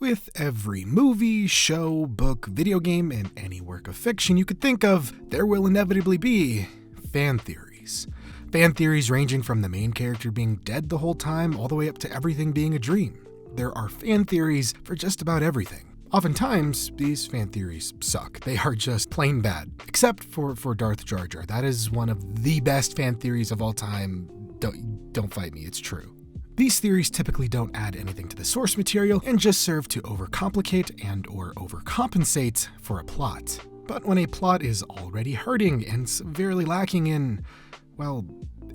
With every movie, show, book, video game, and any work of fiction you could think of, there will inevitably be fan theories. Fan theories ranging from the main character being dead the whole time all the way up to everything being a dream. There are fan theories for just about everything. Oftentimes, these fan theories suck. They are just plain bad. Except for Darth Jar Jar. That is one of the best fan theories of all time. Don't fight me, it's true. These theories typically don't add anything to the source material and just serve to overcomplicate and/or overcompensate for a plot. But when a plot is already hurting and severely lacking in, well,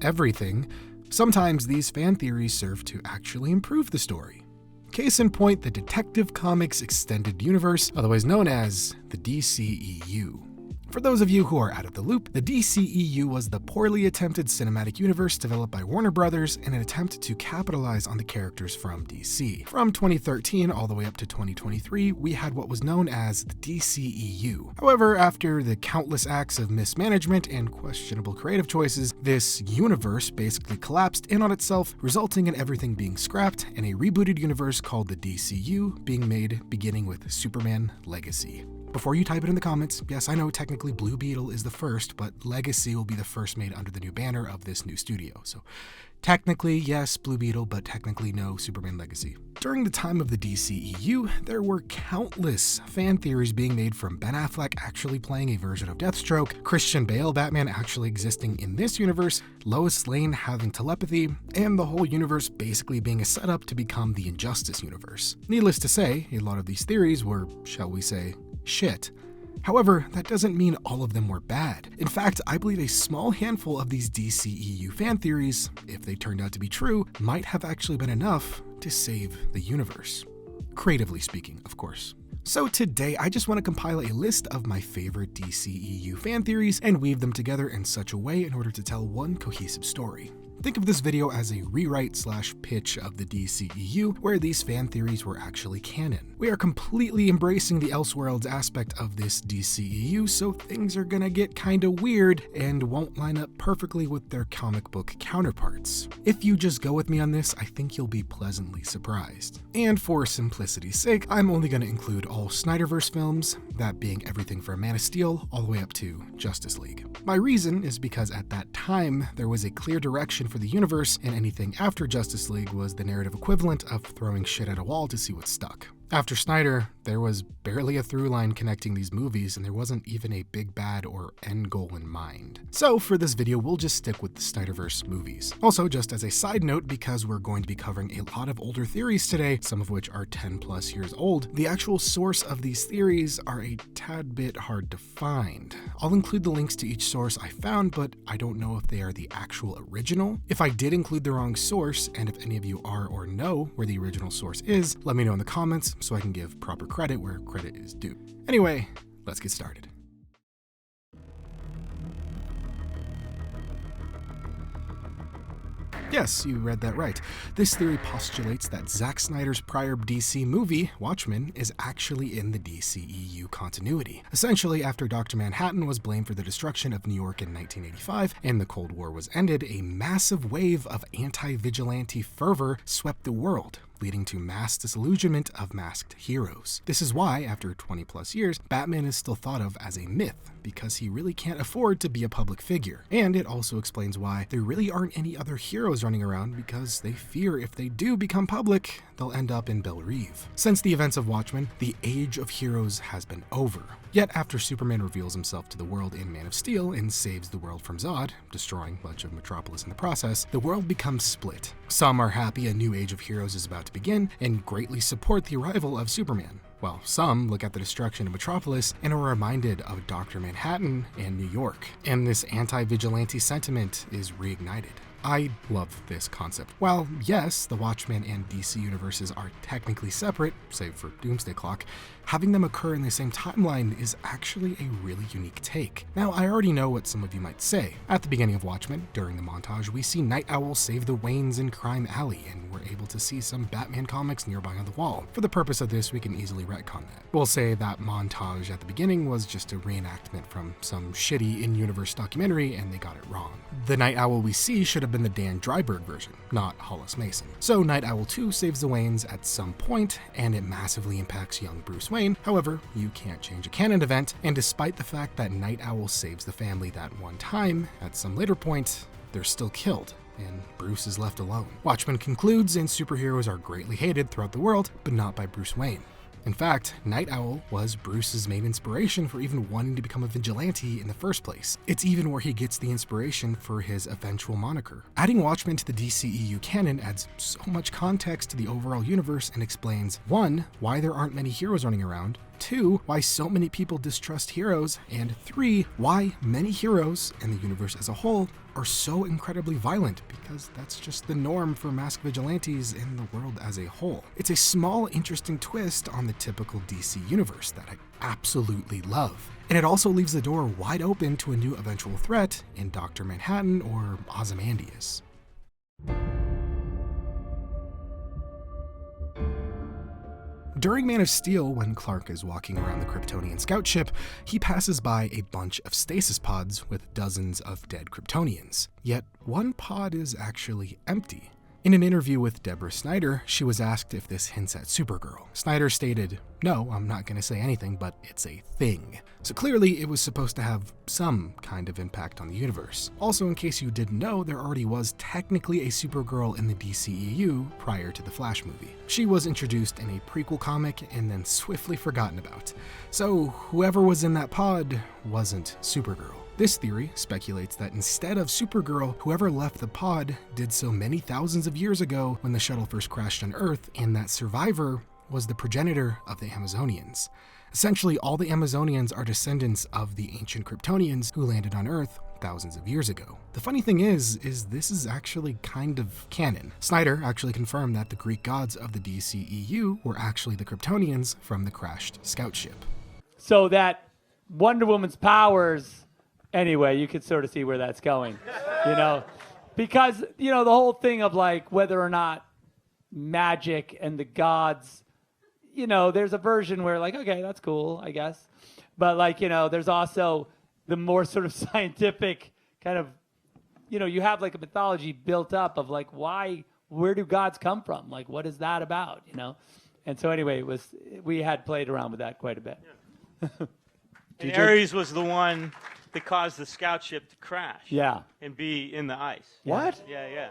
everything, sometimes these fan theories serve to actually improve the story. Case in point, the Detective Comics Extended Universe, otherwise known as the DCEU. For those of you who are out of the loop, the DCEU was the poorly attempted cinematic universe developed by Warner Brothers in an attempt to capitalize on the characters from DC. From 2013 all the way up to 2023, we had what was known as the DCEU. However, after the countless acts of mismanagement and questionable creative choices, this universe basically collapsed in on itself, resulting in everything being scrapped and a rebooted universe called the DCU being made, beginning with Superman Legacy. Before you type it in the comments, yes, I know technically Blue Beetle is the first, but Legacy will be the first made under the new banner of this new studio. So technically, yes, Blue Beetle, but technically no Superman Legacy. During the time of the DCEU, there were countless fan theories being made, from Ben Affleck actually playing a version of Deathstroke, Christian Bale Batman actually existing in this universe, Lois Lane having telepathy, and the whole universe basically being a setup to become the Injustice universe. Needless to say, a lot of these theories were, shall we say, shit. However, that doesn't mean all of them were bad. In fact, I believe a small handful of these DCEU fan theories, if they turned out to be true, might have actually been enough to save the universe. Creatively speaking, of course. So today, I just want to compile a list of my favorite DCEU fan theories and weave them together in such a way in order to tell one cohesive story. Think of this video as a rewrite/pitch of the DCEU, where these fan theories were actually canon. We are completely embracing the Elseworlds aspect of this DCEU, so things are gonna get kinda weird and won't line up perfectly with their comic book counterparts. If you just go with me on this, I think you'll be pleasantly surprised. And for simplicity's sake, I'm only gonna include all Snyderverse films, that being everything from Man of Steel all the way up to Justice League. My reason is because at that time, there was a clear direction for the universe, and anything after Justice League was the narrative equivalent of throwing shit at a wall to see what stuck. After Snyder, there was barely a through line connecting these movies, and there wasn't even a big bad or end goal in mind. So for this video, we'll just stick with the Snyderverse movies. Also, just as a side note, because we're going to be covering a lot of older theories today, some of which are 10 plus years old, the actual source of these theories are a tad bit hard to find. I'll include the links to each source I found, but I don't know if they are the actual original. If I did include the wrong source, and if any of you are or know where the original source is, let me know in the comments so I can give proper credit where credit is due. Anyway, let's get started. Yes, you read that right. This theory postulates that Zack Snyder's prior DC movie, Watchmen, is actually in the DCEU continuity. Essentially, after Dr. Manhattan was blamed for the destruction of New York in 1985 and the Cold War was ended, a massive wave of anti-vigilante fervor swept the world, leading to mass disillusionment of masked heroes. This is why, after 20 plus years, Batman is still thought of as a myth, because he really can't afford to be a public figure. And it also explains why there really aren't any other heroes running around, because they fear if they do become public, they'll end up in Belle Reve. Since the events of Watchmen, the age of heroes has been over. Yet after Superman reveals himself to the world in Man of Steel and saves the world from Zod, destroying much of Metropolis in the process, the world becomes split. Some are happy a new age of heroes is about to begin and greatly support the arrival of Superman, while some look at the destruction of Metropolis and are reminded of Dr. Manhattan and New York, and this anti-vigilante sentiment is reignited. I love this concept. While yes, the Watchmen and DC universes are technically separate, save for Doomsday Clock, having them occur in the same timeline is actually a really unique take. Now, I already know what some of you might say. At the beginning of Watchmen, during the montage, we see Night Owl save the Waynes in Crime Alley, and we're able to see some Batman comics nearby on the wall. For the purpose of this, we can easily retcon that. We'll say that montage at the beginning was just a reenactment from some shitty in-universe documentary, and they got it wrong. The Night Owl we see should have have been the Dan Dryberg version, not Hollis Mason. So Night Owl 2 saves the Waynes at some point, and it massively impacts young Bruce Wayne. However, you can't change a canon event, and despite the fact that Night Owl saves the family that one time, at some later point, they're still killed, and Bruce is left alone. Watchmen concludes, and superheroes are greatly hated throughout the world, but not by Bruce Wayne. In fact, Night Owl was Bruce's main inspiration for even wanting to become a vigilante in the first place. It's even where he gets the inspiration for his eventual moniker. Adding Watchmen to the DCEU canon adds so much context to the overall universe and explains 1. Why there aren't many heroes running around, 2. Why so many people distrust heroes, and 3. Why many heroes, and the universe as a whole, are so incredibly violent, because that's just the norm for masked vigilantes in the world as a whole. It's a small, interesting twist on the typical DC universe that I absolutely love. And it also leaves the door wide open to a new eventual threat in Dr. Manhattan or Ozymandias. During Man of Steel, when Clark is walking around the Kryptonian scout ship, he passes by a bunch of stasis pods with dozens of dead Kryptonians. Yet one pod is actually empty. In an interview with Deborah Snyder, she was asked if this hints at Supergirl. Snyder stated, "No, I'm not going to say anything, but it's a thing." So clearly it was supposed to have some kind of impact on the universe. Also, in case you didn't know, there already was technically a Supergirl in the DCEU prior to the Flash movie. She was introduced in a prequel comic and then swiftly forgotten about. So whoever was in that pod wasn't Supergirl. This theory speculates that instead of Supergirl, whoever left the pod did so many thousands of years ago when the shuttle first crashed on Earth, and that survivor was the progenitor of the Amazonians. Essentially, all the Amazonians are descendants of the ancient Kryptonians who landed on Earth thousands of years ago. The funny thing is this is actually kind of canon. Snyder actually confirmed that the Greek gods of the DCEU were actually the Kryptonians from the crashed scout ship. So that Wonder Woman's powers, anyway, you could sort of see where that's going, because, the whole thing of like whether or not magic and the gods, there's a version where like, okay, that's cool, I guess. But like, there's also the more sort of scientific kind of, you have like a mythology built up of like, where do gods come from? Like, what is that about, And so anyway, we had played around with that quite a bit. Yeah. And Ares was the one that caused the scout ship to crash. Yeah. And be in the ice. What? Yeah.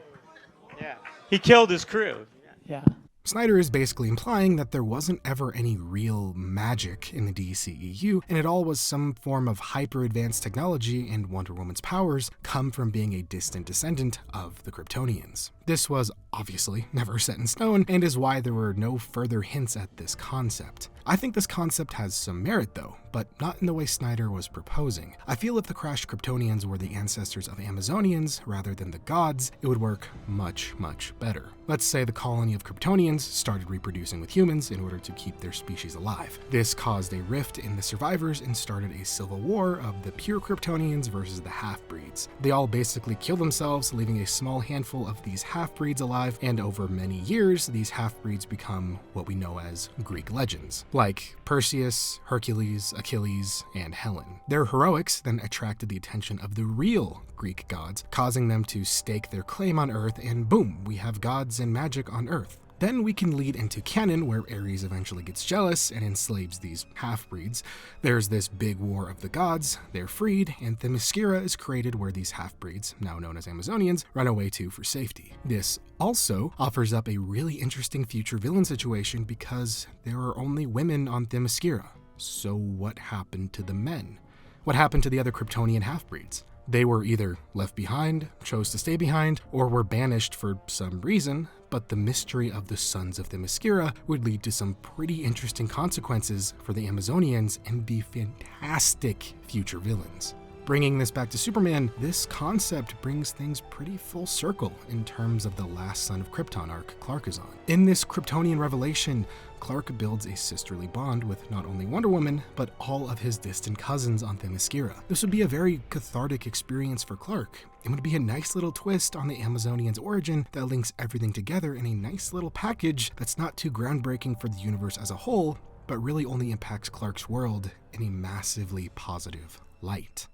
He killed his crew. Yeah. Snyder is basically implying that there wasn't ever any real magic in the DCEU, and it all was some form of hyper-advanced technology, and Wonder Woman's powers come from being a distant descendant of the Kryptonians. This was obviously never set in stone, and is why there were no further hints at this concept. I think this concept has some merit though, but not in the way Snyder was proposing. I feel if the crashed Kryptonians were the ancestors of Amazonians rather than the gods, it would work much, much better. Let's say the colony of Kryptonians started reproducing with humans in order to keep their species alive. This caused a rift in the survivors and started a civil war of the pure Kryptonians versus the half-breeds. They all basically kill themselves, leaving a small handful of these half-breeds alive, and over many years, these half-breeds become what we know as Greek legends, like Perseus, Hercules, Achilles, and Helen. Their heroics then attracted the attention of the real Greek gods, causing them to stake their claim on Earth, and boom, we have gods and magic on Earth. Then we can lead into canon, where Ares eventually gets jealous and enslaves these half-breeds. There's this big war of the gods, they're freed, and Themyscira is created where these half-breeds, now known as Amazonians, run away to for safety. This also offers up a really interesting future villain situation because there are only women on Themyscira. So what happened to the men? What happened to the other Kryptonian half-breeds? They were either left behind, chose to stay behind, or were banished for some reason, but the mystery of the Sons of Themyscira would lead to some pretty interesting consequences for the Amazonians and be fantastic future villains. Bringing this back to Superman, this concept brings things pretty full circle in terms of the last Son of Krypton arc Clark is on. In this Kryptonian revelation, Clark builds a sisterly bond with not only Wonder Woman, but all of his distant cousins on Themyscira. This would be a very cathartic experience for Clark. It would be a nice little twist on the Amazonians' origin that links everything together in a nice little package that's not too groundbreaking for the universe as a whole, but really only impacts Clark's world in a massively positive light.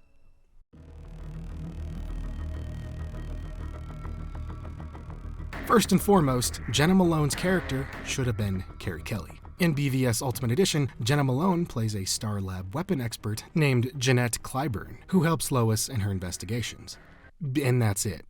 First and foremost, Jena Malone's character should have been Carrie Kelly. In BVS Ultimate Edition, Jena Malone plays a Star Lab weapon expert named Jeanette Clyburn, who helps Lois in her investigations. And that's it.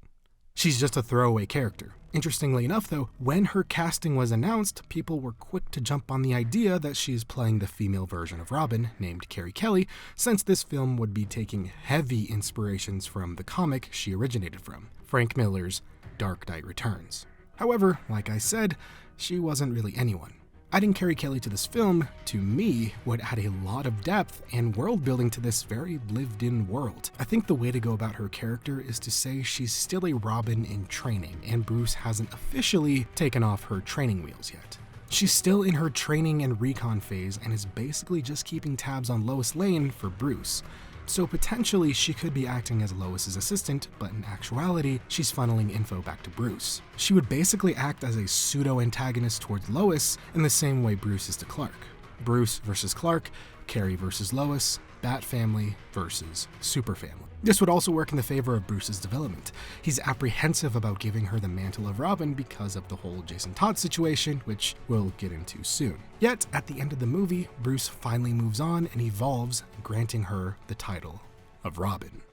She's just a throwaway character. Interestingly enough, though, when her casting was announced, people were quick to jump on the idea that she's playing the female version of Robin, named Carrie Kelly, since this film would be taking heavy inspirations from the comic she originated from, Frank Miller's Dark Knight Returns. However, like I said, she wasn't really anyone. Adding Carrie Kelly to this film, to me, would add a lot of depth and world building to this very lived-in world. I think the way to go about her character is to say she's still a Robin in training, and Bruce hasn't officially taken off her training wheels yet. She's still in her training and recon phase and is basically just keeping tabs on Lois Lane for Bruce. So potentially she could be acting as Lois's assistant, but in actuality, she's funneling info back to Bruce. She would basically act as a pseudo-antagonist towards Lois in the same way Bruce is to Clark. Bruce versus Clark, Carrie versus Lois, Bat Family versus Super Family. This would also work in the favor of Bruce's development. He's apprehensive about giving her the mantle of Robin because of the whole Jason Todd situation, which we'll get into soon. Yet, at the end of the movie, Bruce finally moves on and evolves, granting her the title of Robin.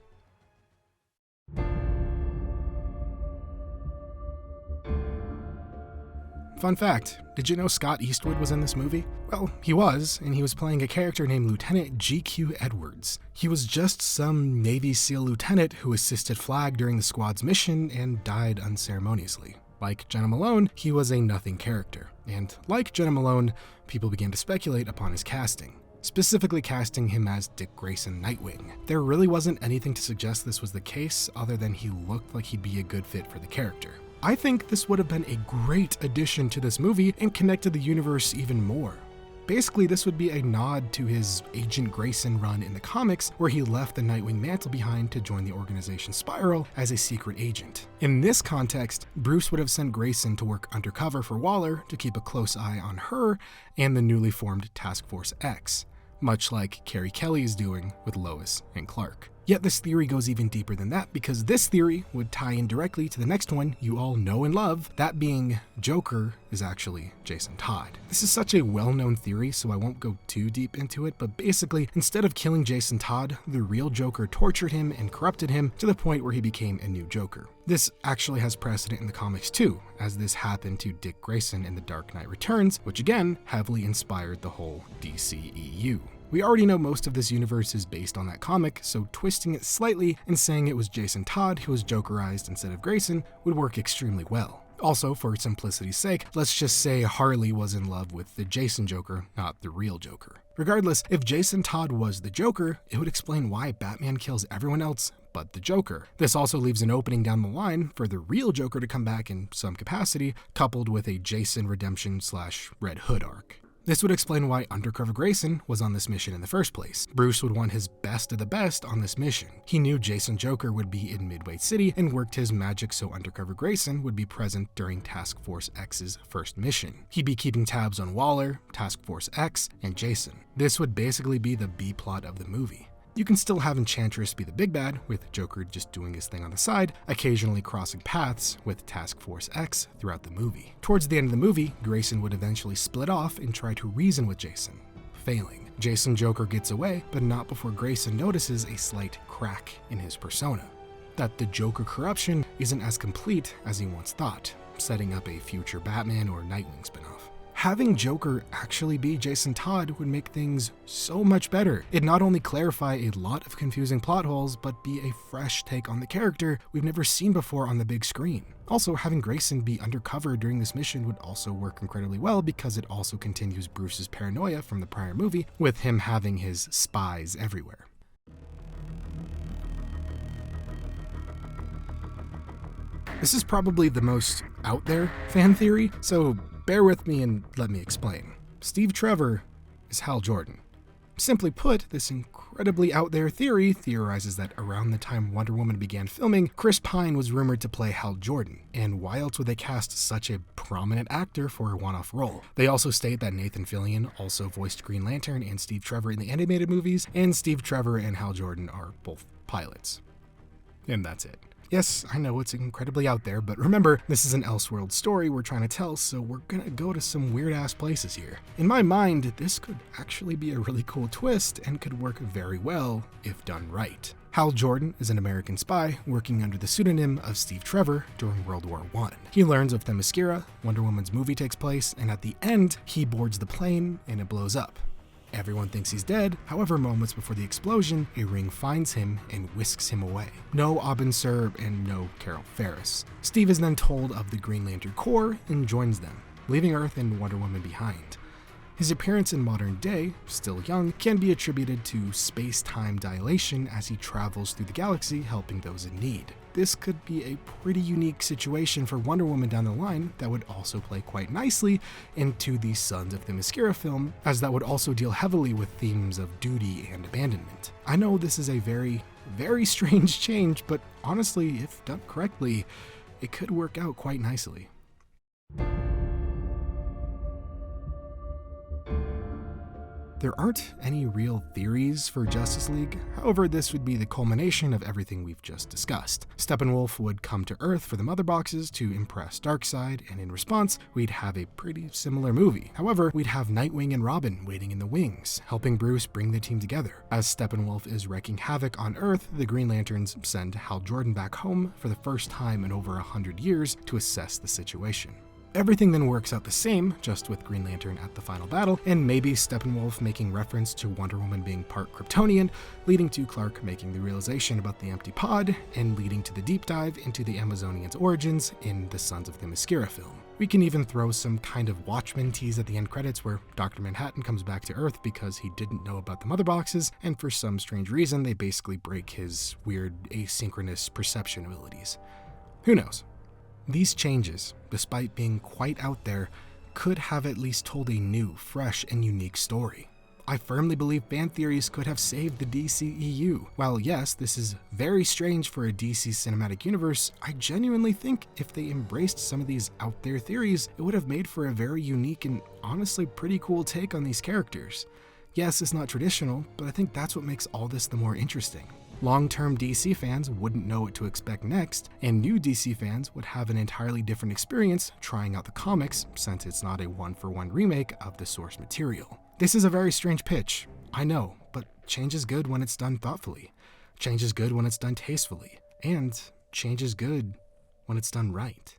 Fun fact, did you know Scott Eastwood was in this movie? Well, he was, and he was playing a character named Lieutenant G.Q. Edwards. He was just some Navy SEAL lieutenant who assisted Flag during the squad's mission and died unceremoniously. Like Jena Malone, he was a nothing character. And like Jena Malone, people began to speculate upon his casting, specifically casting him as Dick Grayson Nightwing. There really wasn't anything to suggest this was the case other than he looked like he'd be a good fit for the character. I think this would have been a great addition to this movie and connected the universe even more. Basically, this would be a nod to his Agent Grayson run in the comics, where he left the Nightwing mantle behind to join the organization Spiral as a secret agent. In this context, Bruce would have sent Grayson to work undercover for Waller to keep a close eye on her and the newly formed Task Force X, much like Carrie Kelly is doing with Lois and Clark. Yet this theory goes even deeper than that, because this theory would tie in directly to the next one you all know and love, that being Joker is actually Jason Todd. This is such a well-known theory, so I won't go too deep into it, but basically, instead of killing Jason Todd, the real Joker tortured him and corrupted him to the point where he became a new Joker. This actually has precedent in the comics too, as this happened to Dick Grayson in The Dark Knight Returns, which again heavily inspired the whole DCEU. We already know most of this universe is based on that comic, so twisting it slightly and saying it was Jason Todd who was Jokerized instead of Grayson would work extremely well. Also, for simplicity's sake, let's just say Harley was in love with the Jason Joker, not the real Joker. Regardless, if Jason Todd was the Joker, it would explain why Batman kills everyone else but the Joker. This also leaves an opening down the line for the real Joker to come back in some capacity, coupled with a Jason redemption / Red Hood arc. This would explain why Undercover Grayson was on this mission in the first place. Bruce would want his best of the best on this mission. He knew Jason Joker would be in Midway City and worked his magic so Undercover Grayson would be present during Task Force X's first mission. He'd be keeping tabs on Waller, Task Force X, and Jason. This would basically be the B-plot of the movie. You can still have Enchantress be the big bad, with Joker just doing his thing on the side, occasionally crossing paths with Task Force X throughout the movie. Towards the end of the movie, Grayson would eventually split off and try to reason with Jason, failing. Jason Joker gets away, but not before Grayson notices a slight crack in his persona. That the Joker corruption isn't as complete as he once thought, setting up a future Batman or Nightwing spinoff. Having Joker actually be Jason Todd would make things so much better. It'd not only clarify a lot of confusing plot holes, but be a fresh take on the character we've never seen before on the big screen. Also, having Grayson be undercover during this mission would also work incredibly well because it also continues Bruce's paranoia from the prior movie, with him having his spies everywhere. This is probably the most out there fan theory, so bear with me and let me explain. Steve Trevor is Hal Jordan. Simply put, this incredibly out there theory theorizes that around the time Wonder Woman began filming, Chris Pine was rumored to play Hal Jordan, and why else would they cast such a prominent actor for a one-off role? They also state that Nathan Fillion also voiced Green Lantern and Steve Trevor in the animated movies, and Steve Trevor and Hal Jordan are both pilots. And that's it. Yes, I know it's incredibly out there, but remember, this is an Elseworld story we're trying to tell, so we're gonna go to some weird-ass places here. In my mind, this could actually be a really cool twist and could work very well if done right. Hal Jordan is an American spy working under the pseudonym of Steve Trevor during World War I. He learns of Themyscira, Wonder Woman's movie takes place, and at the end, he boards the plane and it blows up. Everyone thinks he's dead, however moments before the explosion, a ring finds him and whisks him away. No Abin Sur and no Carol Ferris. Steve is then told of the Green Lantern Corps and joins them, leaving Earth and Wonder Woman behind. His appearance in modern day, still young, can be attributed to space-time dilation as he travels through the galaxy helping those in need. This could be a pretty unique situation for Wonder Woman down the line that would also play quite nicely into the Sons of Themyscira film, as that would also deal heavily with themes of duty and abandonment. I know this is a very, very strange change, but honestly, if done correctly, it could work out quite nicely. There aren't any real theories for Justice League, however this would be the culmination of everything we've just discussed. Steppenwolf would come to Earth for the Mother Boxes to impress Darkseid, and in response, we'd have a pretty similar movie. However, we'd have Nightwing and Robin waiting in the wings, helping Bruce bring the team together. As Steppenwolf is wreaking havoc on Earth, the Green Lanterns send Hal Jordan back home for the first time in over 100 years to assess the situation. Everything then works out the same, just with Green Lantern at the final battle, and maybe Steppenwolf making reference to Wonder Woman being part Kryptonian, leading to Clark making the realization about the empty pod, and leading to the deep dive into the Amazonians' origins in the Sons of Themyscira film. We can even throw some kind of Watchmen tease at the end credits where Dr. Manhattan comes back to Earth because he didn't know about the Mother Boxes, and for some strange reason they basically break his weird asynchronous perception abilities. Who knows? These changes, despite being quite out there, could have at least told a new, fresh, and unique story. I firmly believe fan theories could have saved the DCEU. While yes, this is very strange for a DC cinematic universe, I genuinely think if they embraced some of these out there theories, it would have made for a very unique and honestly pretty cool take on these characters. Yes, it's not traditional, but I think that's what makes all this the more interesting. Long-term DC fans wouldn't know what to expect next, and new DC fans would have an entirely different experience trying out the comics since it's not a one-for-one remake of the source material. This is a very strange pitch, I know, but change is good when it's done thoughtfully. Change is good when it's done tastefully, and change is good when it's done right.